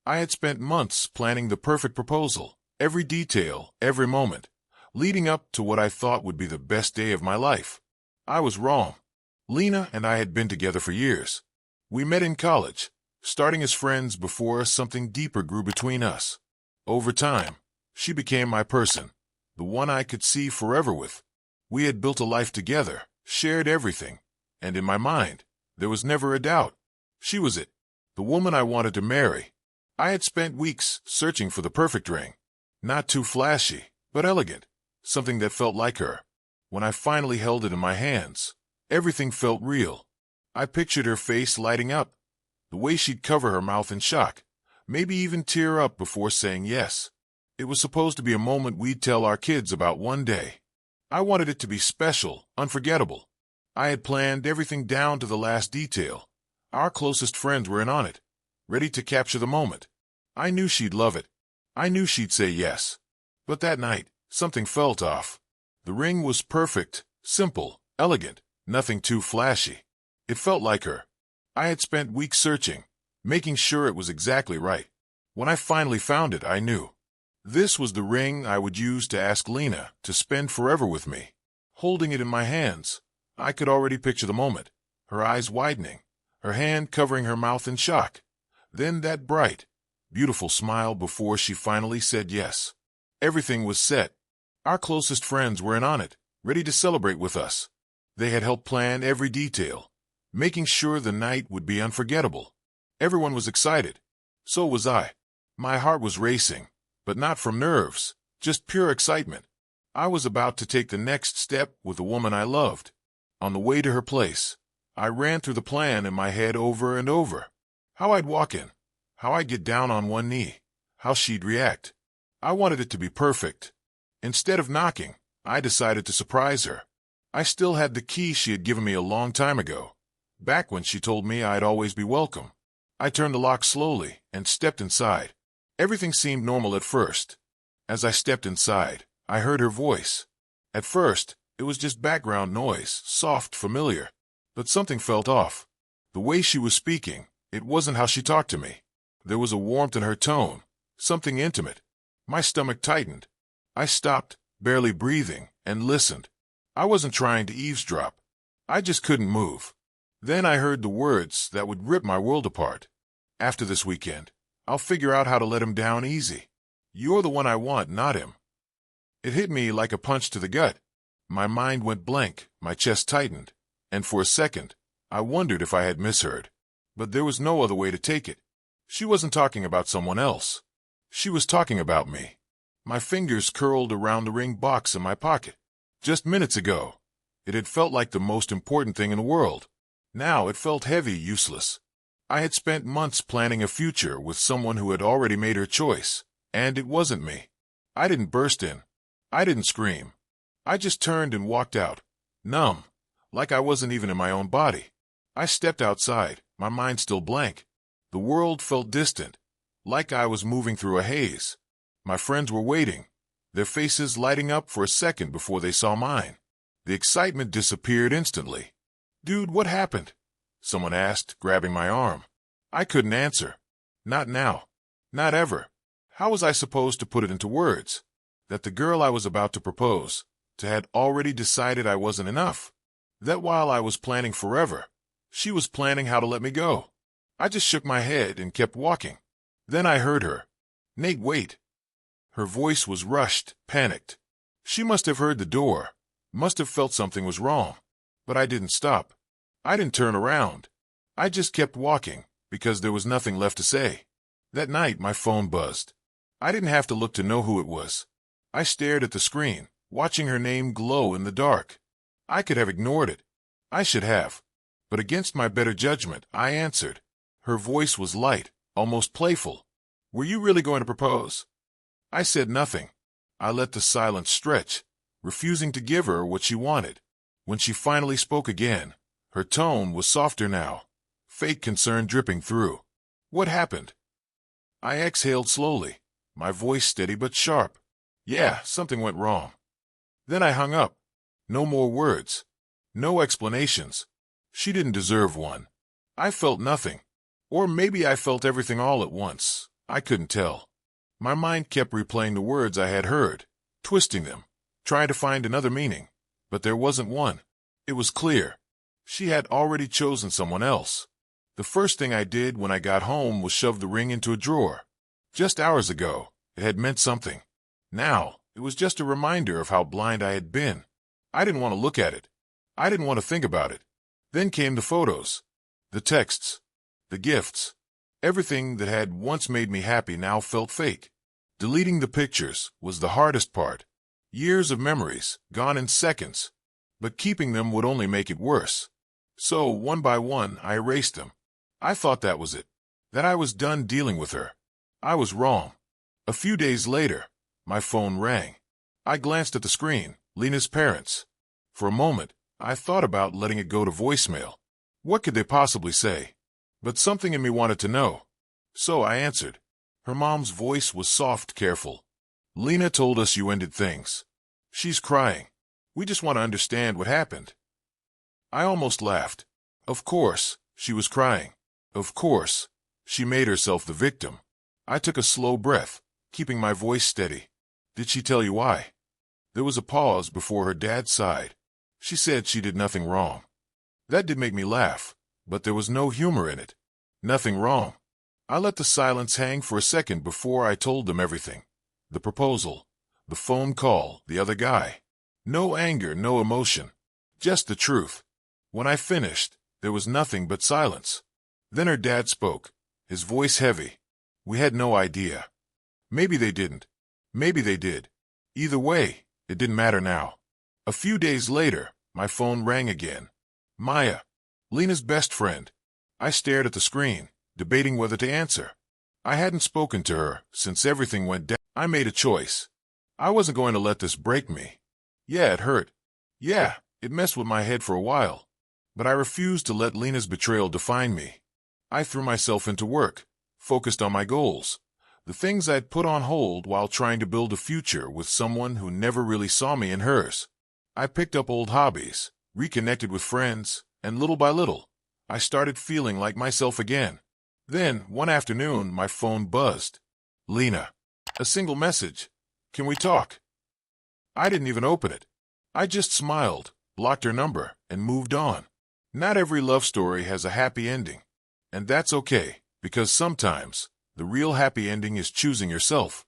I had spent months planning the perfect proposal, every detail, every moment, leading up to what I thought would be the best day of my life. I was wrong. Lena and I had been together for years. We met in college, starting as friends before something deeper grew between us. Over time, she became my person, the one I could see forever with. We had built a life together, shared everything, and in my mind, there was never a doubt. She was it, the woman I wanted to marry. I had spent weeks searching for the perfect ring. Not too flashy, but elegant, something that felt like her. When I finally held it in my hands, everything felt real. I pictured her face lighting up, the way she'd cover her mouth in shock, maybe even tear up before saying yes. It was supposed to be a moment we'd tell our kids about one day. I wanted it to be special, unforgettable. I had planned everything down to the last detail. Our closest friends were in on it, ready to capture the moment. I knew she'd love it. I knew she'd say yes. But that night, something felt off. The ring was perfect, simple, elegant, nothing too flashy. It felt like her. I had spent weeks searching, making sure it was exactly right. When I finally found it, I knew. This was the ring I would use to ask Lena to spend forever with me. Holding it in my hands, I could already picture the moment, her eyes widening, her hand covering her mouth in shock. Then that bright, beautiful smile before she finally said yes. Everything was set. Our closest friends were in on it, ready to celebrate with us. They had helped plan every detail, making sure the night would be unforgettable. Everyone was excited. So was I. My heart was racing, but not from nerves, just pure excitement. I was about to take the next step with the woman I loved. On the way to her place, I ran through the plan in my head over and over. How I'd walk in, how I'd get down on one knee, how she'd react. I wanted it to be perfect. Instead of knocking, I decided to surprise her. I still had the key she had given me a long time ago, back when she told me I'd always be welcome. I turned the lock slowly and stepped inside. Everything seemed normal at first. As I stepped inside, I heard her voice. At first, it was just background noise, soft, familiar. But something felt off. The way she was speaking, it wasn't how she talked to me. There was a warmth in her tone, something intimate. My stomach tightened. I stopped, barely breathing, and listened. I wasn't trying to eavesdrop. I just couldn't move. Then I heard the words that would rip my world apart. After this weekend, I'll figure out how to let him down easy. You're the one I want, not him. It hit me like a punch to the gut. My mind went blank, my chest tightened, and for a second, I wondered if I had misheard. But there was no other way to take it. She wasn't talking about someone else. She was talking about me. My fingers curled around the ring box in my pocket. Just minutes ago, it had felt like the most important thing in the world. Now it felt heavy, useless. I had spent months planning a future with someone who had already made her choice, and it wasn't me. I didn't burst in. I didn't scream. I just turned and walked out, numb, like I wasn't even in my own body. I stepped outside, my mind still blank. The world felt distant, like I was moving through a haze. My friends were waiting, their faces lighting up for a second before they saw mine. The excitement disappeared instantly. "Dude, what happened?" someone asked, grabbing my arm. I couldn't answer. Not now. Not ever. How was I supposed to put it into words? That the girl I was about to propose to had already decided I wasn't enough. That while I was planning forever, she was planning how to let me go. I just shook my head and kept walking. Then I heard her. "Nate, wait." Her voice was rushed, panicked. She must have heard the door, must have felt something was wrong. But I didn't stop. I didn't turn around. I just kept walking, because there was nothing left to say. That night my phone buzzed. I didn't have to look to know who it was. I stared at the screen, watching her name glow in the dark. I could have ignored it. I should have. But against my better judgment, I answered. Her voice was light, almost playful. "Were you really going to propose?" I said nothing. I let the silence stretch, refusing to give her what she wanted. When she finally spoke again, her tone was softer now, fake concern dripping through. "What happened?" I exhaled slowly, my voice steady but sharp. "Yeah, something went wrong." Then I hung up. No more words. No explanations. She didn't deserve one. I felt nothing. Or maybe I felt everything all at once. I couldn't tell. My mind kept replaying the words I had heard, twisting them, trying to find another meaning. But there wasn't one. It was clear. She had already chosen someone else. The first thing I did when I got home was shove the ring into a drawer. Just hours ago, it had meant something. Now, it was just a reminder of how blind I had been. I didn't want to look at it. I didn't want to think about it. Then came the photos, the texts, the gifts. Everything that had once made me happy now felt fake. Deleting the pictures was the hardest part. Years of memories, gone in seconds. But keeping them would only make it worse. So, one by one, I erased them. I thought that was it. That I was done dealing with her. I was wrong. A few days later, my phone rang. I glanced at the screen, Lena's parents. For a moment, I thought about letting it go to voicemail. What could they possibly say? But something in me wanted to know. So I answered. Her mom's voice was soft, careful. Lena told us you ended things. She's crying. We just want to understand what happened. I almost laughed. Of course, she was crying. Of course, she made herself the victim. I took a slow breath, keeping my voice steady. Did she tell you why? There was a pause before her dad sighed. She said she did nothing wrong. That did make me laugh, but there was no humor in it. Nothing wrong. I let the silence hang for a second before I told them everything. The proposal, the phone call, the other guy. No anger, no emotion. Just the truth. When I finished, there was nothing but silence. Then her dad spoke, his voice heavy. We had no idea. Maybe they didn't. Maybe they did. Either way, it didn't matter now. A few days later, my phone rang again. Maya, Lena's best friend. I stared at the screen, debating whether to answer. I hadn't spoken to her since everything went down. I made a choice. I wasn't going to let this break me. Yeah, it hurt. Yeah, it messed with my head for a while. But I refused to let Lena's betrayal define me. I threw myself into work, focused on my goals, the things I'd put on hold while trying to build a future with someone who never really saw me in hers. I picked up old hobbies, reconnected with friends, and little by little, I started feeling like myself again. Then, one afternoon, my phone buzzed. Lena. A single message. Can we talk? I didn't even open it. I just smiled, blocked her number, and moved on. Not every love story has a happy ending. And that's okay, because sometimes, the real happy ending is choosing yourself.